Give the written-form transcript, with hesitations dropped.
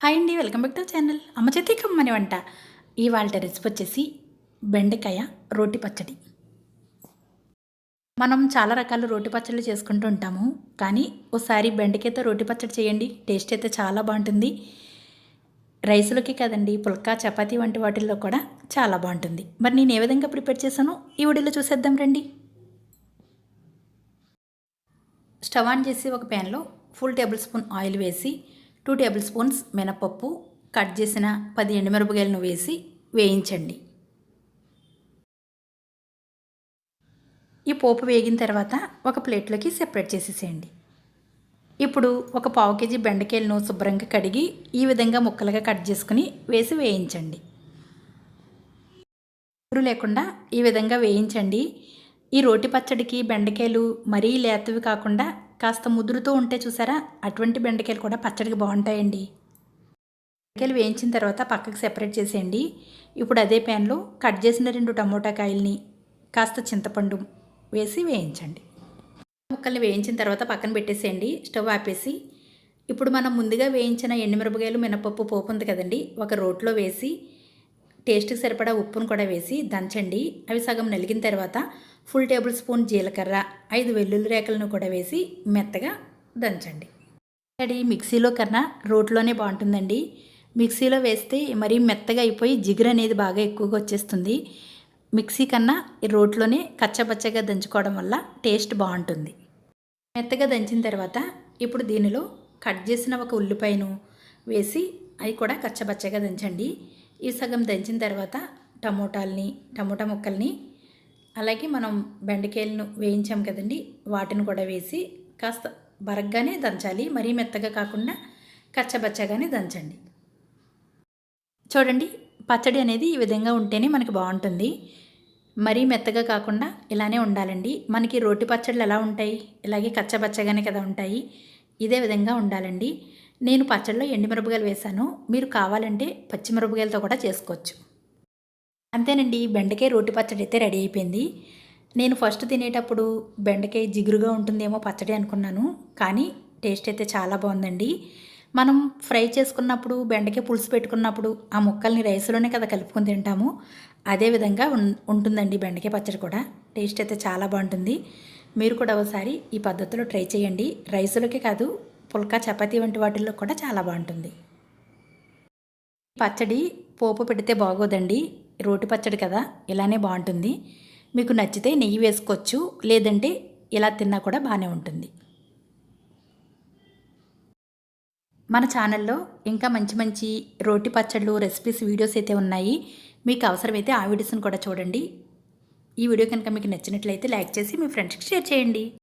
Hi అండి, welcome back to channel అమ్మ చేతి కమ్మని వంట. ఇవాళ రెసిపీ వచ్చేసి బెండకాయ రోటి పచ్చడి. మనం చాలా రకాల రోటి పచ్చళ్ళు చేసుకుంటూ ఉంటాము, కానీ ఒకసారి బెండకాయతో రోటి పచ్చడి చేయండి. టేస్ట్ అయితే చాలా బాగుంటుంది. రైస్లోకి కదండి, పుల్కా చపాతీ వంటి వాటిల్లో కూడా చాలా బాగుంటుంది. మరి నేను ఏ విధంగా ప్రిపేర్ చేశానో ఈ వీడియోలో చూసేద్దాం రండి. స్టవ్ ఆన్ చేసి ఒక ప్యాన్లో ఫుల్ టేబుల్ స్పూన్ ఆయిల్ వేసి 2 టేబుల్ స్పూన్స్ మినపప్పు, కట్ చేసిన 10 ఎండుమిరపకాయలను వేసి వేయించండి. ఈ పోపు వేగిన తర్వాత ఒక ప్లేట్లోకి సెపరేట్ చేసేసేయండి. ఇప్పుడు ఒక పావు కేజీ బెండకాయలను శుభ్రంగా కడిగి ఈ విధంగా ముక్కలుగా కట్ చేసుకుని వేసి వేయించండి. ఉప్పు లేకుండా ఈ విధంగా వేయించండి. ఈ రోటి పచ్చడికి బెండకాయలు మరీ లేతవి కాకుండా కాస్త ముదురుతూ ఉంటే చూసారా, అటువంటి బెండకాయలు కూడా పచ్చడికి బాగుంటాయండి. బెండకాయలు వేయించిన తర్వాత పక్కకు సెపరేట్ చేసేయండి. ఇప్పుడు అదే ప్యాన్లో కట్ చేసిన 2 టమోటా కాయల్ని, కాస్త చింతపండు వేసి వేయించండి. ముక్కల్ని వేయించిన తర్వాత పక్కన పెట్టేసేయండి. స్టవ్ ఆపేసి ఇప్పుడు మనం ముందుగా వేయించిన ఎండుమిరపకాయలు, మినపప్పు పోపు ఉంది కదండి, ఒక రోట్లో వేసి టేస్ట్కి సరిపడా ఉప్పును కూడా వేసి దంచండి. అవి సగం నలిగిన తర్వాత ఫుల్ టేబుల్ స్పూన్ జీలకర్ర, 5 వెల్లుల్లి రేకలను కూడా వేసి మెత్తగా దంచండి. అది మిక్సీలో కన్నా రోట్లోనే బాగుంటుందండి. మిక్సీలో వేస్తే మరీ మెత్తగా అయిపోయి జిగురు అనేది బాగా ఎక్కువగా వచ్చేస్తుంది. మిక్సీ కన్నా ఈ రోట్లోనే కచ్చపచ్చగా దంచుకోవడం వల్ల టేస్ట్ బాగుంటుంది. మెత్తగా దంచిన తర్వాత ఇప్పుడు దీనిలో కట్ చేసిన ఒక ఉల్లిపాయను వేసి అవి కూడా కచ్చపచ్చగా దంచండి. ఈ సగం దంచిన తర్వాత టమోటా ముక్కల్ని, అలాగే మనం బెండకాయలను వేయించాం కదండి, వాటిని కూడా వేసి కాస్త బరగ్గానే దంచాలి. మరీ మెత్తగా కాకుండా కచ్చబచ్చగానే దంచండి. చూడండి, పచ్చడి అనేది ఈ విధంగా ఉంటేనే మనకి బాగుంటుంది. మరీ మెత్తగా కాకుండా ఇలానే ఉండాలండి. మనకి రోటి పచ్చళ్ళు ఎలా ఉంటాయి, ఇలాగే కచ్చబచ్చగానే కదా ఉంటాయి. ఇదే విధంగా ఉండాలండి. నేను పచ్చడిలో ఎండుమిరపకాయలు వేశాను. మీరు కావాలంటే పచ్చిమిరపకాయలతో కూడా చేసుకోవచ్చు. అంతేనండి, బెండకాయ రోటి పచ్చడి అయితే రెడీ అయిపోయింది. నేను ఫస్ట్ తినేటప్పుడు బెండకాయ జిగురుగా ఉంటుందేమో పచ్చడి అనుకున్నాను, కానీ టేస్ట్ అయితే చాలా బాగుందండి. మనం ఫ్రై చేసుకున్నప్పుడు, బెండకాయ పులుసు పెట్టుకున్నప్పుడు ఆ ముక్కల్ని రైస్లోనే కదా కలుపుకొని తింటాము, అదేవిధంగా ఉంటుందండి బెండకాయ పచ్చడి కూడా. టేస్ట్ అయితే చాలా బాగుంటుంది. మీరు కూడా ఒకసారి ఈ పద్ధతిలో ట్రై చేయండి. రైస్లోకే కాదు, పుల్కా చపాతీ వంటి వాటిల్లో కూడా చాలా బాగుంటుంది. పచ్చడి పోపు పెడితే బాగోదండి, రోటి పచ్చడి కదా, ఇలానే బాగుంటుంది. మీకు నచ్చితే నెయ్యి వేసుకోవచ్చు, లేదంటే ఇలా తిన్నా కూడా బాగానే ఉంటుంది. మన ఛానల్లో ఇంకా మంచి మంచి రోటి పచ్చళ్ళు రెసిపీస్ వీడియోస్ అయితే ఉన్నాయి. మీకు అవసరమైతే ఆ వీడియోస్ని కూడా చూడండి. ఈ వీడియో కనుక మీకు నచ్చినట్లయితే లైక్ చేసి మీ ఫ్రెండ్స్కి షేర్ చేయండి.